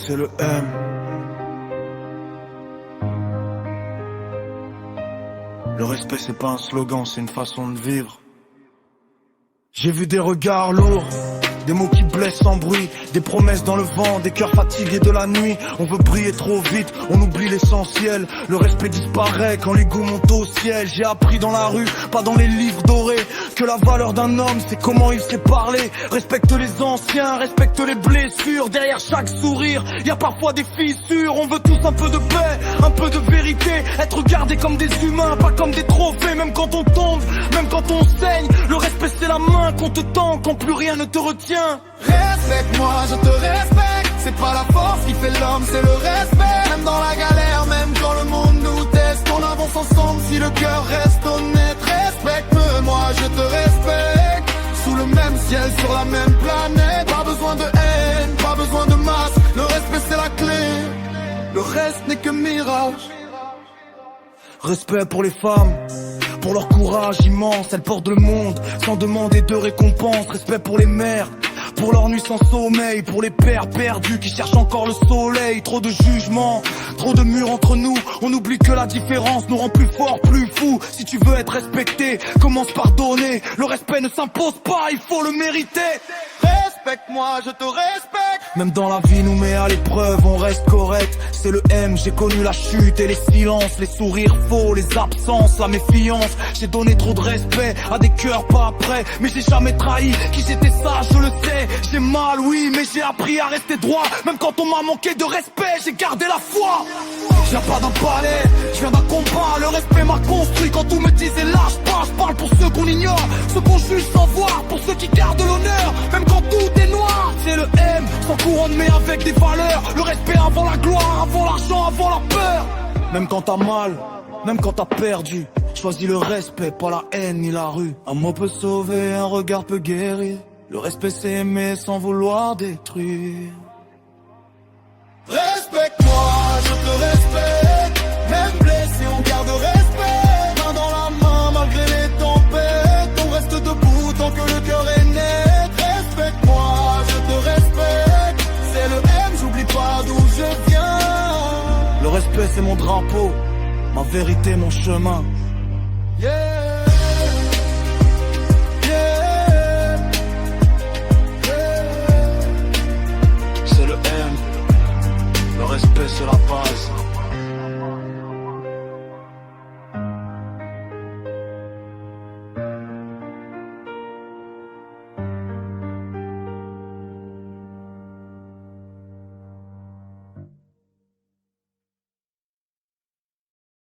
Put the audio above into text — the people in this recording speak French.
c'est le M. Le respect c'est pas un slogan, c'est une façon de vivre. J'ai vu des regards lourds, des mots qui blessent sans bruit, des promesses dans le vent, des cœurs fatigués de la nuit. On veut briller trop vite, on oublie l'essentiel. Le respect disparaît quand l'ego monte au ciel. J'ai appris dans la rue, pas dans les livres dorés, que la valeur d'un homme c'est comment il sait parler. Respecte les anciens, respecte les blessures. Derrière chaque sourire, y a parfois des fissures. On veut tous un peu de paix, un peu de vérité, être regardés comme des humains, pas comme des trophées. Même quand on tombe, même quand on saigne, le respect c'est la main qu'on te tend quand plus rien ne te retient. Respecte-moi, je te respecte. C'est pas la force qui fait l'homme, c'est le respect. Même dans la galère, même quand le monde nous teste, on avance ensemble si le cœur reste honnête. Respecte-moi, je te respecte. Sous le même ciel, sur la même planète. Pas besoin de haine, pas besoin de masse. Le respect c'est la clé, le reste n'est que mirage. Respect pour les femmes, pour leur courage immense, elles portent le monde sans demander de récompense. Respect pour les mères, pour leur nuit sans sommeil, pour les pères perdus qui cherchent encore le soleil. Trop de jugements, trop de murs entre nous, on oublie que la différence nous rend plus forts, plus fous. Si tu veux être respecté, commence par donner. Le respect ne s'impose pas, il faut le mériter. Respecte-moi, je te respecte. Même dans la vie nous met à l'épreuve, on reste correct. C'est le M, j'ai connu la chute et les silences, les sourires faux, les absences, la méfiance. J'ai donné trop de respect à des cœurs pas prêts, mais j'ai jamais trahi qui j'étais, ça je le sais. J'ai mal oui, mais j'ai appris à rester droit. Même quand on m'a manqué de respect, j'ai gardé la foi. Je viens pas d'un palais, je viens d'un combat. Le respect m'a construit quand tout me disait lâche pas. Je parle pour ceux qu'on ignore, ceux qu'on juge sans voir, pour ceux qui gardent l'honneur, même quand tout est noir. C'est le M, sans couronne mais avec des valeurs. Le respect avant la gloire, avant l'argent, avant la peur. Même quand t'as mal, même quand t'as perdu, choisis le respect, pas la haine ni la rue. Un mot peut sauver, un regard peut guérir. Le respect c'est aimer sans vouloir détruire. Respecte-moi, je te respecte. Même blessé, on garde respect. Main dans la main malgré les tempêtes. On reste debout tant que le cœur est net. Respecte-moi, je te respecte. C'est le M, j'oublie pas d'où je viens. Le respect c'est mon drapeau, ma vérité mon chemin. Yeah. C'est le M, le respect c'est la base.